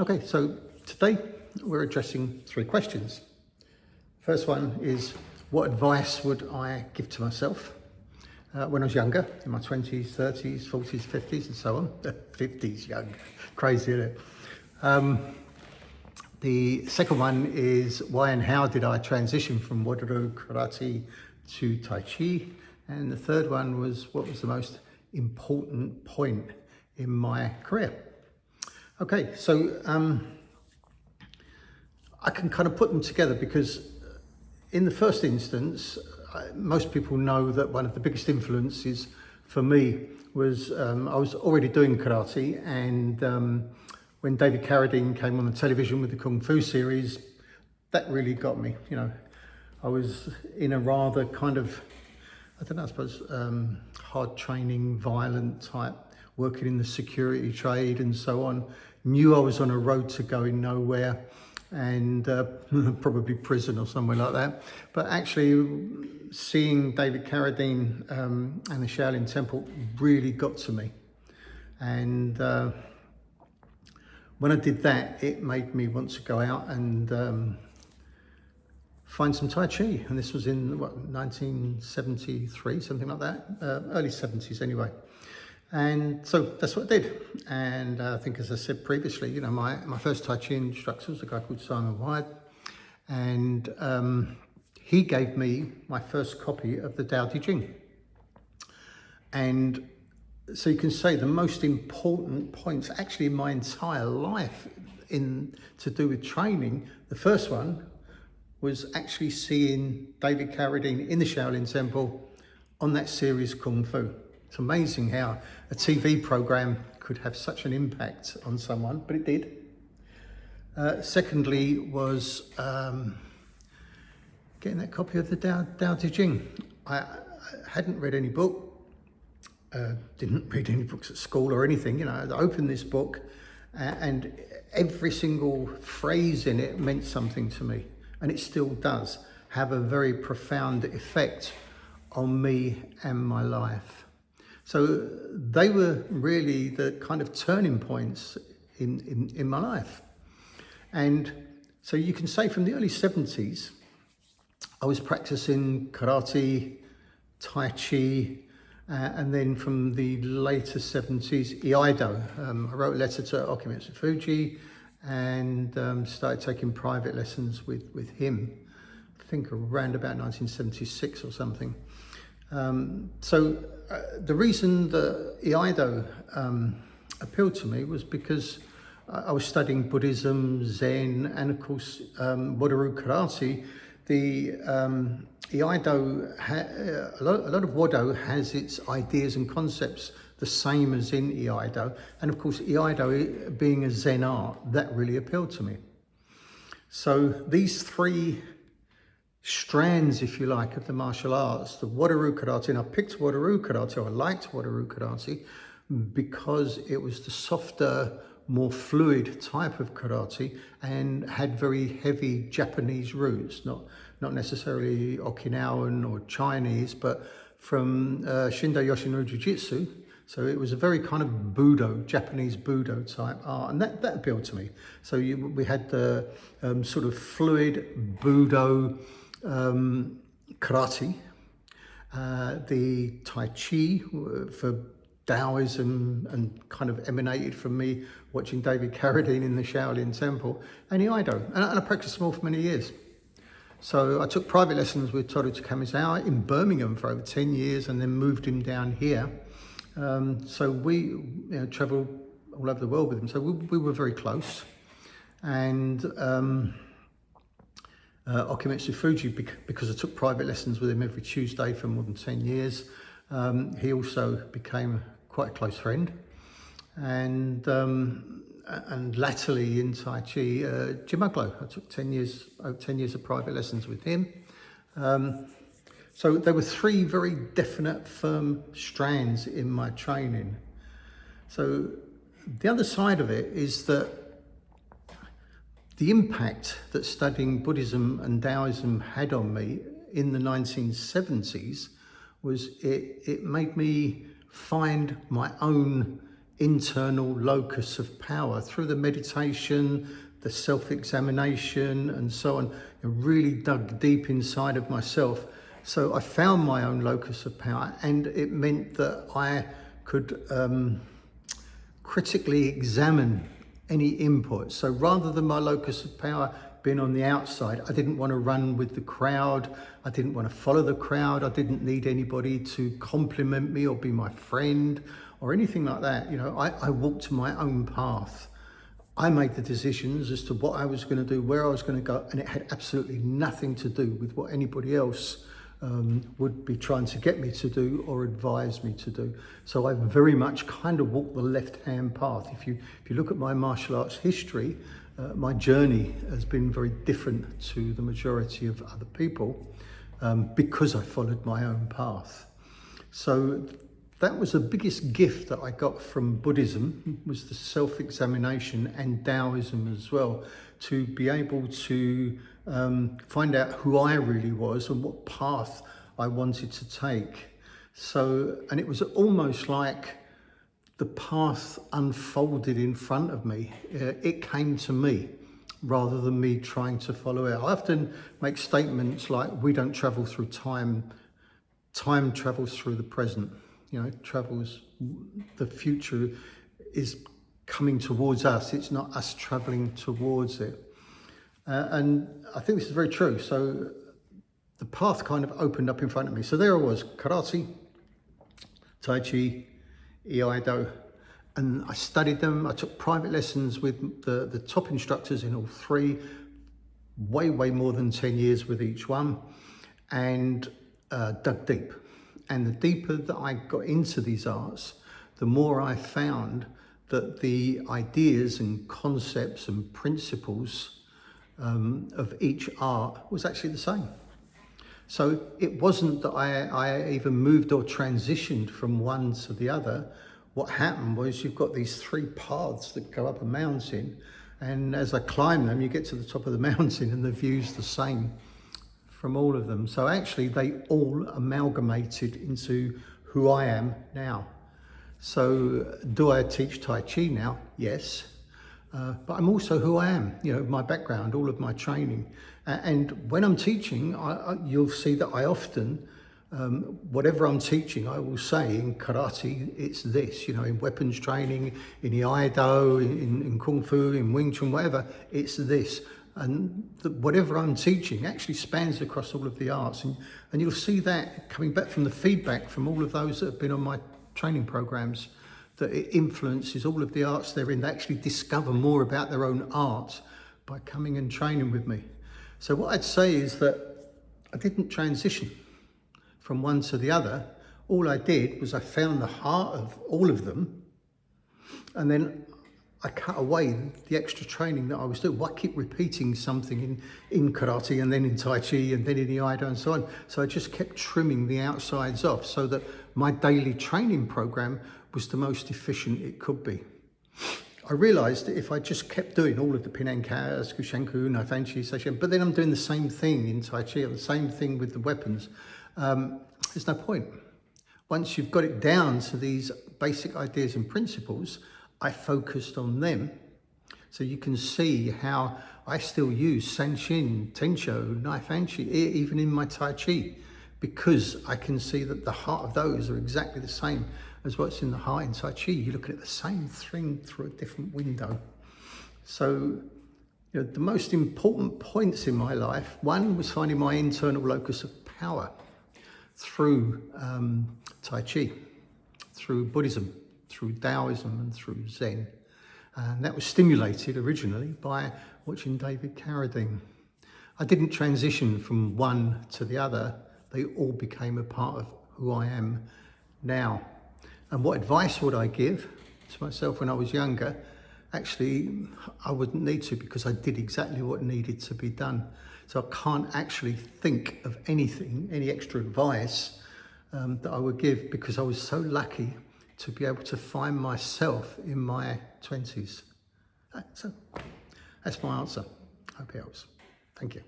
Okay, so today we're addressing three questions. First one is, what advice would I give to myself when I was younger, in my 20s, 30s, 40s, 50s, and so on? 50s, young, crazy, isn't it? The second one is, why and how did I transition from Wado Karate to Tai Chi? And the third one was, what was the most important point in my career? Okay, so I can kind of put them together because in the first instance, most people know that one of the biggest influences for me was I was already doing karate, and when David Carradine came on the television with the Kung Fu series, that really got me. You know, I was in a rather kind of, I don't know, I suppose, hard training, violent type, working in the security trade and so on. Knew I was on a road to going nowhere, and probably prison or somewhere like that. But actually seeing David Carradine and the Shaolin Temple really got to me. And when I did that, it made me want to go out and find some Tai Chi. And this was in, 1973, something like that, early 70s anyway. And so that's what I did. And I think, as I said previously, you know, my first Tai Chi instructor was a guy called Simon Wade. And he gave me my first copy of the Tao Te Ching. And so you can say the most important points actually in my entire life to do with training, the first one was actually seeing David Carradine in the Shaolin Temple on that series Kung Fu. It's amazing how a TV program could have such an impact on someone, but it did. Secondly was getting that copy of the Tao Te Ching. I hadn't read any book, didn't read any books at school or anything. You know, I opened this book and every single phrase in it meant something to me, and it still does have a very profound effect on me and my life. So they were really the kind of turning points in my life. And so you can say from the early 70s, I was practicing karate, Tai Chi, and then from the later 70s, Iaido. I wrote a letter to Okumitsu Fuji and started taking private lessons with him, I think around about 1976 or something. The reason that Iaido appealed to me was because I was studying Buddhism, Zen, and of course Wado Karate. The Iaido, a lot of Wado has its ideas and concepts the same as in Iaido, and of course Iaido being a Zen art, that really appealed to me. So these three strands, if you like, of the martial arts, the Wado Karate, and I picked Wado Karate, or I liked Wado Karate because it was the softer, more fluid type of karate and had very heavy Japanese roots, not necessarily Okinawan or Chinese, but from Shindo Yoshino Jiu-Jitsu. So it was a very kind of Budo, Japanese Budo type art, and that appealed to me. So we had the sort of fluid Budo karate, the Tai Chi for Taoism, and kind of emanated from me watching David Carradine in the Shaolin Temple, and Iaido, and I practiced them all for many years. So I took private lessons with Toru Takamizawa in Birmingham for over 10 years, and then moved him down here. So we travelled all over the world with him, so we were very close. And Okumitsu Fuji, because I took private lessons with him every Tuesday for more than 10 years, he also became quite a close friend. And latterly in Tai Chi, Jim Uglow, I took over 10 years of private lessons with him. So there were three very definite, firm strands in my training. So the other side of it is that the impact that studying Buddhism and Taoism had on me in the 1970s was it made me find my own internal locus of power through the meditation, the self-examination and so on. I really dug deep inside of myself. So I found my own locus of power, and it meant that I could critically examine any input. So rather than my locus of power being on the outside, I didn't want to run with the crowd. I didn't want to follow the crowd. I didn't need anybody to compliment me or be my friend or anything like that. You know, I walked my own path. I made the decisions as to what I was going to do, where I was going to go, and it had absolutely nothing to do with what anybody else would be trying to get me to do or advise me to do. So I very much kind of walked the left-hand path. If you look at my martial arts history, my journey has been very different to the majority of other people because I followed my own path. So that was the biggest gift that I got from Buddhism, was the self-examination, and Taoism as well, to be able to find out who I really was and what path I wanted to take. So, and it was almost like the path unfolded in front of me. It came to me rather than me trying to follow it. I often make statements like, we don't travel through time, time travels through the present. You know, travels, the future is coming towards us. It's not us traveling towards it. And I think this is very true. So the path kind of opened up in front of me. So there I was, karate, Tai Chi, Iaido, and I studied them. I took private lessons with the top instructors in all three, way more than 10 years with each one, and dug deep. And the deeper that I got into these arts, the more I found that the ideas and concepts and principles of each art was actually the same. So it wasn't that I even moved or transitioned from one to the other. What happened was, you've got these three paths that go up a mountain, and as I climb them, you get to the top of the mountain and the view's the same from all of them. So actually they all amalgamated into who I am now. So do I teach Tai Chi now? Yes. But I'm also who I am, you know, my background, all of my training. And when I'm teaching, you'll see that I often, whatever I'm teaching, I will say in karate, it's this, you know, in weapons training, in Iaido, in Kung Fu, in Wing Chun, whatever, it's this. And whatever I'm teaching actually spans across all of the arts. And you'll see that coming back from the feedback from all of those that have been on my training programs, that it influences all of the arts they're in. They actually discover more about their own art by coming and training with me. So what I'd say is that I didn't transition from one to the other. All I did was I found the heart of all of them, and then I cut away the extra training that I was doing. Why keep repeating something in karate and then in Tai Chi and then in Iaido and so on? So I just kept trimming the outsides off so that my daily training program was the most efficient it could be. I realized that if I just kept doing all of the Pinanka, Skushanku, Naifanchi, Seishin, but then I'm doing the same thing in Tai Chi, or the same thing with the weapons, there's no point. Once you've got it down to these basic ideas and principles, I focused on them. So you can see how I still use Sanshin, Tensho, Naifanchi, even in my Tai Chi, because I can see that the heart of those are exactly the same as what's in the heart in Tai Chi. You're looking at the same thing through a different window. So, you know, the most important points in my life, one was finding my internal locus of power through Tai Chi, through Buddhism, through Taoism and through Zen. And that was stimulated originally by watching David Carradine. I didn't transition from one to the other. They all became a part of who I am now. And what advice would I give to myself when I was younger? Actually, I wouldn't need to, because I did exactly what needed to be done. So I can't actually think of anything, any extra advice that I would give, because I was so lucky to be able to find myself in my 20s. So that's my answer. Hope it helps. Thank you.